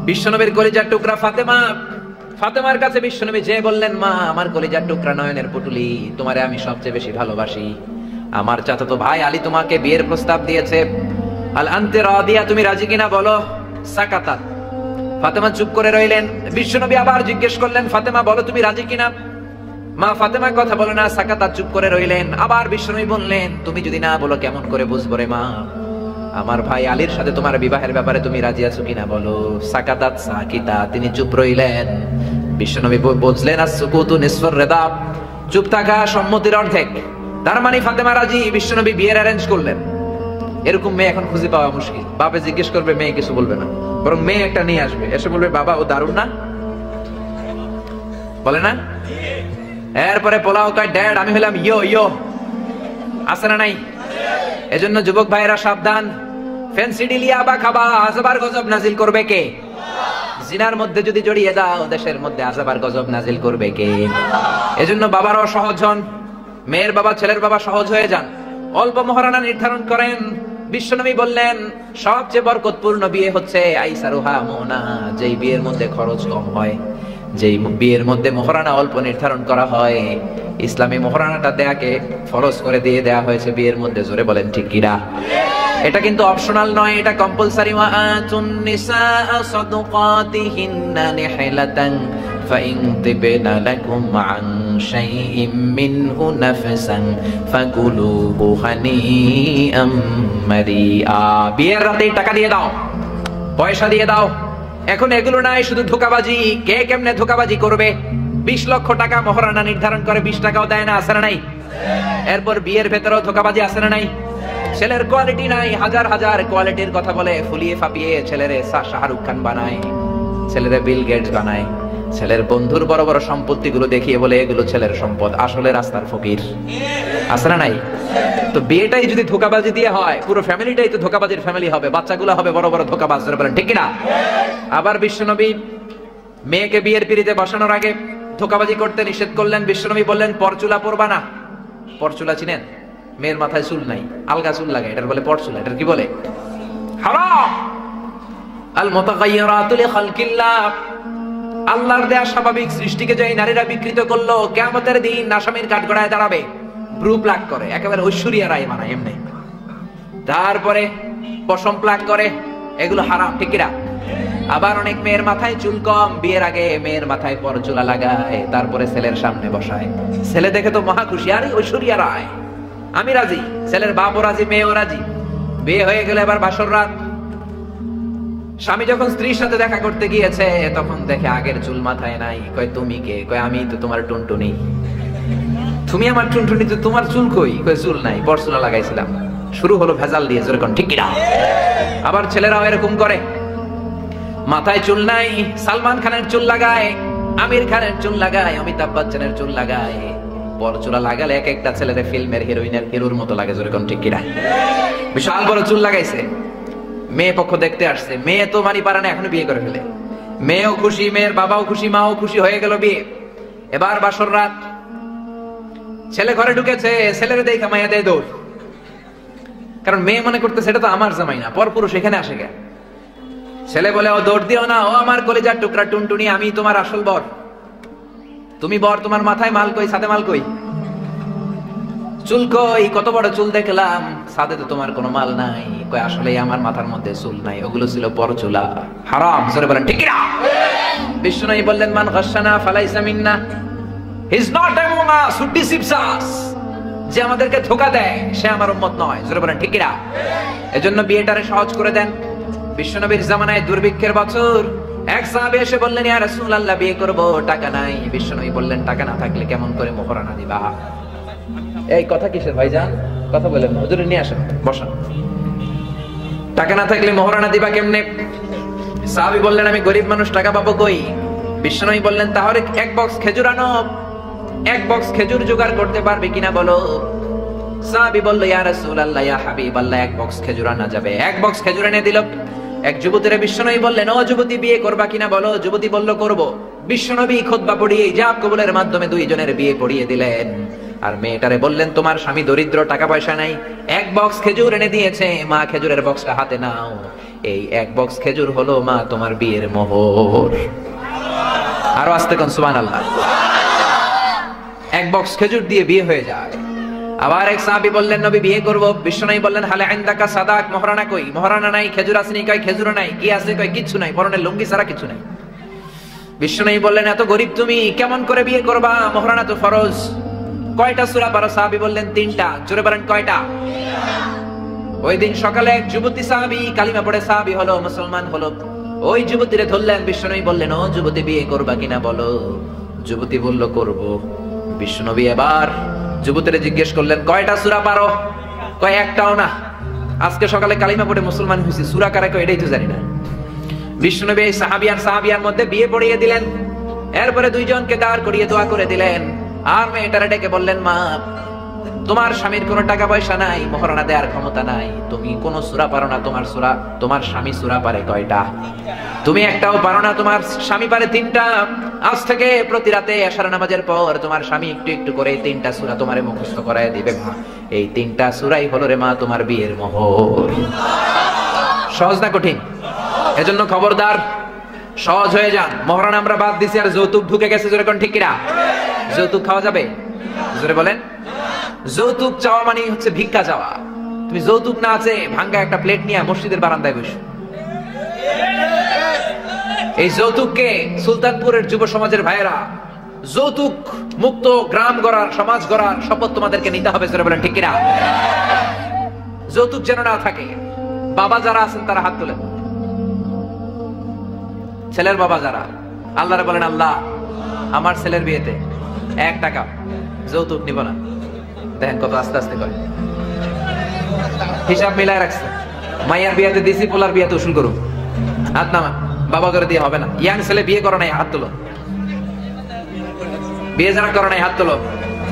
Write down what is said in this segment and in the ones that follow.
বিশ্বনবীর কলিজার টুকরা ফাতেমা, ফাতেমার কাছে বিশ্বনবী যে বললেন, মা আমার কলিজার টুকরা নয়নের পুতুলি, তোমারে আমি সবচেয়ে বেশি ভালোবাসি। আমার চাচাতো ভাই আলী তোমাকে বিয়ের প্রস্তাব দিয়েছে, আল আনতে রাদিয়া, তুমি রাজি কিনা বলো। সাকাতাত, ফাতেমা চুপ করে রইলেন। বিশ্বনবী আবার জিজ্ঞেস করলেন, ফাতেমা বলো তুমি রাজি কিনা। মা ফাতেমা কথা বলে না, সাকাতাত, চুপ করে রইলেন। আবার বিশ্বনবী বললেন, তুমি যদি না বলো কেমন করে বুঝবো রে মা, আমার ভাই আলীর সাথে তোমার বিবাহের ব্যাপারে তুমি রাজি আছো কিনা বলো। সাকাতাত সাকিতা, তিনি চুপ রইলেন। বিশ্বনবী বুঝলেন আসসুকুতু নিসফুর রিদা, চুপ থাকা সম্মতির অর্ধেক। তার মানে ফাতেমা রাজি। বিশ্বনবী বিয়ের অ্যারেঞ্জ করলেন। এরকম মেয়ে এখন খুঁজে পাওয়া মুশকিল। বাপে জিজ্ঞেস করবে, মেয়ে কিছু বলবে না, বরং মেয়ে একটা নিয়ে আসবে, এসে বলবে বাবা ও দারুণ না, বলে না। এরপরে পোলাও কয়, ড্যাড আমি হলাম ইয়ো ইয়ো, আছে না নাই? এজন্য যুবক ভাইয়েরা সাবধান, ফ্যান্সি ডিলিয়া বা খাবা, আযাবার গজব নাজিল করবে কে? জিনার মধ্যে যদি জড়িয়ে দাও, দেশের মধ্যে আযাবার গজব নাজিল করবে কে? এজন্য বাবারাও সহজ হন, মেয়ের বাবা ছেলের বাবা সহজ হয়ে যান, অল্প মহারানা নির্ধারণ করেন। বিশ্বনবী বললেন, সবচেয়ে বরকতপূর্ণ বিয়ে হচ্ছে আইসারুহা মুনা, যেই বিয়ের মধ্যে খরচ কম হয়, যেই বিয়ের মধ্যে মহারানা অল্প নির্ধারণ করা হয়। ইসলামী মহারানাটা দেয়াকে ফরজ করে দিয়ে দেয়া হয়েছে বিয়ের মধ্যে। জোরে বলেন ঠিক কিনা? এটা কিন্তু অপশনাল নয়, এটা কম্পালসরি। ওয়া আতুন নিসা সাদকাতিহিন্না নিহলাতান ফাইন তিবনা লাকুম আন শাইইম মিনহু নাফসান ফাকুলুহু হানিআম মারিআ। বিয়ের রাতে টাকা দিয়ে দাও, পয়সা দিয়ে দাও। এখন এগুলো নাই, শুধু ধোঁকাবাজি। কে কেমনে ধোঁকাবাজি করবে? 20 লক্ষ টাকা মহারানা নির্ধারণ করে, 20 টাকাও দেয় না, আছে না নাই? এরপর বিয়ের ভেতরেও ধোঁকাবাজি, আছে না নাই? ছেলের কোয়ালিটি নাই, হাজার হাজার কোয়ালিটির কথা বলে ফুলিয়ে ফাপিয়ে ছেলেরে শাহরুখ খান বানায়, ছেলেরে বিল গেটস বানায়। ছেলের বন্ধুর বড় বড় সম্পত্তি গুলো দেখিয়ে বলে এগুলো ছেলের সম্পদ, আসলে রাস্তার ফকির, আছে না নাই? তো বিয়েটাই যদি ধোঁকাবাজি দিয়ে হয়, পুরো ফ্যামিলিটাই তো ধোঁকাবাজির ফ্যামিলি হবে, বাচ্চাগুলো হবে বড় বড় ধোঁকাবাজ। বলেন ঠিক কিনা? আবার বিশ্বনবী মেয়েকে বিয়ের পিড়িতে বসানোর আগে ধোঁকাবাজি করতে নিষেধ করলেন। বিশ্বনবী বললেন, পরচুলা পরবা না। পরচুলা চিনেন? মেয়ের মাথায় চুল নাই, আলগা চুল লাগে, এটার বলে পরচুলা। এটার কি বলে? হারাম। আল মুতাগায়্যিরাতু লিখালকিল্লাহ, আল্লাহর দেয়া স্বাভাবিক সৃষ্টিকে যে নারীরা বিকৃত করলো, কিয়ামতের দিন আসামির কাঠগড়ায় দাঁড়াবে, ব্রু প্লাক করে, একেবারে ঐশ্বরিয়া রায় বানায় এমনি। তারপরে পশম প্লাক করে, এগুলো হারাম, ঠিক কিনা? আবার অনেক মেয়ের মাথায় চুল কম, বিয়ের আগে মেয়ের মাথায় পরচুলা লাগায়, তারপরে ছেলের সামনে বসায়। ছেলে দেখে তো মহা খুশি, আরে ঐশ্বরিয়া রায়, আমি রাজি। ছেলের বাপও রাজি, মেয়েও রাজি। বিয়ে হয়ে গেলে এবার বাসর রাত। স্বামী যখন স্ত্রীর সাথে দেখা করতে গিয়েছে, তখন দেখে আগের চুল মাথায় নাই। কয় তুমি কে? কয় আমি তো তোমার টুনটুনি। তুমি আমার টুনটুনি, তো তোমার চুল কই? কয় চুল নাই, পরচুলা লাগাইছিলাম। শুরু হলো ভেজাল দিয়ে, যেরকম ঠিক কিনা? আবার ছেলেরাও এরকম করে, মাথায় চুল নাই, সালমান খানের চুল লাগায়, আমির খানের চুল লাগায়, অমিতাভ বচ্চনের চুল লাগায়। পরচুলা লাগালে এক একটা ছেলেদের ফিল্মের হিরোইনের হিরোর মতো লাগে, যেরকম ঠিক কিনা? বিশাল বড় চুল লাগাইছে। মেয়ে পক্ষ দেখতে আসছে, মেয়ে তো মানি পারে না, এখনো বিয়ে করে ফেলে। মেয়েও খুশি, মেয়ের বাবাও খুশি, মাও খুশি, হয়ে গেল বিয়ে। এবার বাসর রাত, ছেলে ঘরে ঢুকেছে, ছেলের দেখে মাইয়া দেয় দৌড়। কারণ মেয়ে মনে করতেছে এটা তো আমার জামাই না, পরপুরুষ, এখানে আসে কে? ছেলে বলে, ও দৌড় দিও না, ও আমার কলিজার টুকরা টুনটুনি, আমি তোমার আসল বর। তুমি বর, তোমার মাথায় মাল কই, সাথে মাল কই? চুল কই? কত বড় চুল দেখলাম, সাথে তো তোমার কোনো মাল নাই। কই আসলে আমার মাথার মধ্যে চুল নাই, ওগুলো ছিল পরচুলা। হারাম। জোরে বলেন ঠিক কিনা? বিশ্বনবী বললেন, মান গাশশানা ফালাইসা মিন্না, he is not among us, who deceives us. যে আমাদেরকে ধোঁকা দেয় সে আমার উম্মত নয়। জোরে বলেন ঠিক কিনা? এজন্য বিয়েটারে সহজ করে দেন। বিশ্বনবীর জামানায় দুর্ভিক্ষের বছর, এক সাহাবী এসে বললেন, ইয়া রাসূলুল্লাহ বিয়ে করব, টাকা নাই। বিশ্বনবী বললেন, টাকা না থাকলে কেমন করে মোহরানা দিবা? এই কথা কিসের ভাইজান? কথা বলেন, হুজুরে নিয়ে আসেন, বসান। টাকা না থাকলে মোহরানা দিবা কেমনে? সাহাবী বললেন, আমি গরিব মানুষ, টাকা পাবো কই? বিশ্বনবী বললেন, তাহলে এক বক্স খেজুর আনো। এক বক্স খেজুর জোগাড় করতে পারবে কিনা বলো। সাহাবী বলল, ইয়া রাসূলুল্লাহ, ইয়া হাবিবাল্লাহ, এক বক্স খেজুর আনা যাবে। এক বক্স খেজুর এনে দিল। এক যুবতীরে বিশ্বনবী বললেন, ও যুবতী, বিয়ে করবা কিনা বলো। যুবতী বলল, করব। বিশ্বনবী খুতবা পড়িয়ে ইজাব কবুলের মাধ্যমে দুইজনের বিয়ে পড়িয়ে দিলেন। আর মেয়েটারে বললেন তোমার স্বামী দরিদ্র, টাকা পয়সা নাই, এক বক্স খেজুর এনে দিয়েছে, মা খেজুরের বক্সটা হাতে নাও, এই এক বক্স খেজুর হলো মা তোমার বিয়ের মোহর। আরো আস্তে কোন সুবহানাল্লাহ। এক বক্স খেজুর দিয়ে বিয়ে হয়ে যায়। আবার এক সাহাবী বললেন নবী বিয়ে করব, বিশ্বনবী বললেন হালে ইনদাকা সাদাক, মোহরানা কই? মোহরানা নাই। খেজুর আসেনি কই? খেজুর নাই। কি আছে কই? কিচ্ছু নাই, পরনের লুঙ্গি ছাড়া কিছু নাই। বিশ্বনবী বললেন এত গরীব তুমি কেমন করে বিয়ে করবা? মোহরানা তো ফরজ। কয়টা সূরা পারো? সাহাবী বললেন 3টা। জোরে বলেন কয়টা? ওই দিন সকালে এক যুবতী সাহাবী কালিমা পড়ে সাহাবী হলো, মুসলমান হলো। ওই যুবতীরে ধরলেন, বিশ্বনবী বললেন ও যুবতী বিয়ে করবা কিনা বলো। যুবতী বলল করব। বিশ্বনবী এবার যুবতীরে জিজ্ঞেস করলেন কয়টা সূরা পারো? কয় একটাও না, আজকে সকালে কালিমা পড়ে মুসলমান হইছি, সূরা কারে কয় এটাই তো জানি না। বিশ্বনবী এই সাহাবিয়ার মধ্যে বিয়ে পড়িয়ে দিলেন। এরপরে দুইজনকে দাঁড় করিয়ে দোয়া করে দিলেন। আর মেয়েটারে ডেকে বললেন মা তোমার স্বামীর কোনো টাকা পয়সা নাই, মোহরানা দেওয়ার ক্ষমতা নাই, তুমি কোন সূরা পারো না, তোমার স্বামী সূরা পারে কয়টা? তুমি একটাও পারো না, তোমার স্বামী পারে 3টা। আজ থেকে প্রতি রাতে এশার নামাজের পর তোমার স্বামী একটু একটু করে 3টা সূরা তোমারে মুখস্থ করায় দিবে মা। এই 3টা সূরাই হলো রে মা তোমার বিয়ের মোহর। সহজ না কঠিন? এজন্য খবরদার সহজ হয়ে যান। মোহরানা আমরা বাদ দিছি আর যৌতুক ঢুকে গেছে, জোরে কোন ঠিক কিনা? যৌতুক খাওয়া যাবে? জোরে বলেন। যৌতুক চাওয়া মানে হচ্ছে ভিক্ষা চাওয়া। তুমি যৌতুক না আছে ভাঙ্গা একটা প্লেট নিয়ে মসজিদের বারান্দায় বসো। এই যৌতুককে সুলতানপুরের যুব সমাজের ভাইয়েরা, যৌতুক মুক্ত গ্রাম গড়ার, সমাজ গড়ার শপথ তোমাদেরকে নিতে হবে, জোরে বলেন ঠিক কিনা? যৌতুক যেন না থাকে। বাবা যারা আছেন তারা হাত তোলেন। ছেলের বাবা যারা, আল্লাহরে বলেন আল্লাহ আমার ছেলের বিয়েতে 1 টাকা যৌতুক নিব না। দেখেন কত আস্তে আস্তে করে হিসাব মিলাই রাখছে। মাইয়ার বিয়েতে দিছি, পোলার বিয়েতে উসুল করুন। হাত নামা, বাবা করে দিয়ে হবে না। ইয়াং ছেলে বিয়ে করে নাই, হাত তোলো। বিয়ে যারা করে নাই হাত তোলো।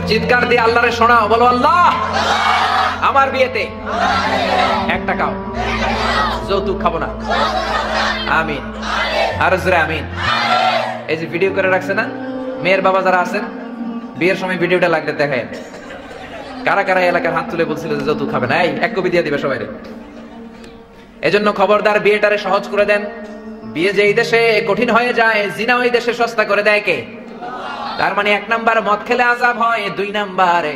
চিৎকার দিয়ে আল্লাহরে শোনাও, বলো আল্লাহ আমার বিয়েতে 1 টাকাও যৌতুক খাবো না। আমিন। আর জোরে আমিন। এই যে ভিডিও করে রাখছে না, মেয়ের বাবা যারা আছেন বিয়ের সময় ভিডিওটা লাগলে দেখেন কারা কারা এলাকার হাত তুলে বলছিল যে যৌতুক খাবে না। এই 1 কপি দিয়ে দিবে সবাই। এজন্য খবরদার বিয়েটারে সহজ করে দেন। বিয়ে যেই দেশে কঠিন হয়ে যায়, জিনা ওই দেশে সস্তা করে দেয় কে? তার মানে 1 নাম্বার মদ খেলে আযাব হয়, 2 নাম্বারে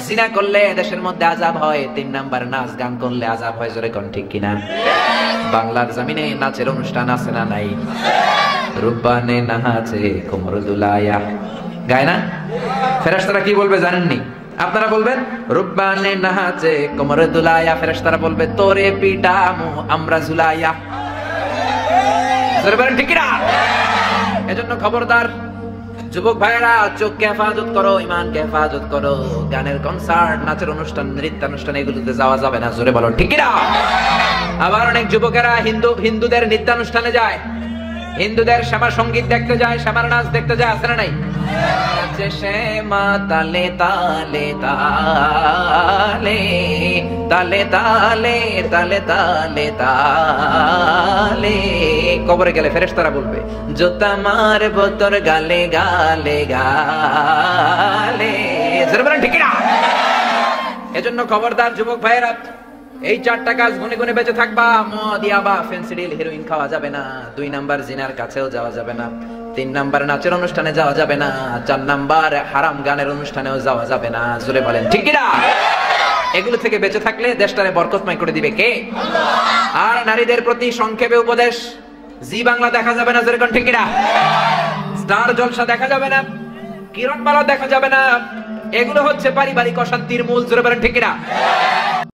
জিনা করলে দেশের মধ্যে আযাব হয়, 3 নাম্বার নাচ গান করলে আযাব হয়। জোরে কোন ঠিক কিনা? বাংলার জমিনে নাচের অনুষ্ঠান আছে না নাই? রুব্বানে নাচে কোমর দুলায়া, গায় না? ফেরেশতারা কি বলবে জানেননি? আপনারা বলবেন রুব্বানে নাচে কোমর দুলায়া, ফেরেশতারা বলবে তোরে পিটামু আমরা ঝুলাইয়া। জোরে বলেন ঠিক কিনা? এজন্য খবরদার যুবক ভাইরা, চোখকে হেফাজত করো, ইমানকে হেফাজত করো। গানের কনসার্ট, নাচের অনুষ্ঠান, নৃত্যানুষ্ঠান এগুলোতে যাওয়া যাবে না। জোরে বলো ঠিক কিনা? আবার অনেক যুবকেরা হিন্দুদের নৃত্যানুষ্ঠানে যায়, হিন্দুদের শ্যামা সঙ্গীত দেখতে যায়, শ্যামার নাচ দেখতে যায়, আছে না নাই? শ্যামা তালে তালে তালে তালে তালে তালে তালে তালে। কবরে গেলে ফেরেশতারা বলবে জোতা মারবো তোর গালে গালে গালে। জোরে বলেন ঠিক কিনা? এজন্য খবরদার যুবক ভাইয়েরা, এই 4টা কাজ গুনে গুনে বেঁচে থাকবা। মদ, ইয়াবা, ফেন্সিডিল, হেরোইন খাওয়া যাবে না। 2 নাম্বার জিনার কাছেও যাওয়া যাবে না। 3 নাম্বার নাচের অনুষ্ঠানে যাওয়া যাবে না। 4 নাম্বার হারাম গানের অনুষ্ঠানেও যাওয়া যাবে না। জোরে বলেন ঠিক কিনা? এগুলো থেকে বেঁচে থাকলে দেশটারে বরকতময় করে দিবে কে? আল্লাহ। আর নারীদের প্রতি সংক্ষেপে উপদেশ, জি বাংলা দেখা যাবে না। জোরে কোন ঠিক কিনা? স্টার জলসা দেখা যাবে না, কিরণমালা দেখা যাবে না। এগুলো হচ্ছে পারিবারিক অশান্তির মূল। জোরে বলেন ঠিক কিনা?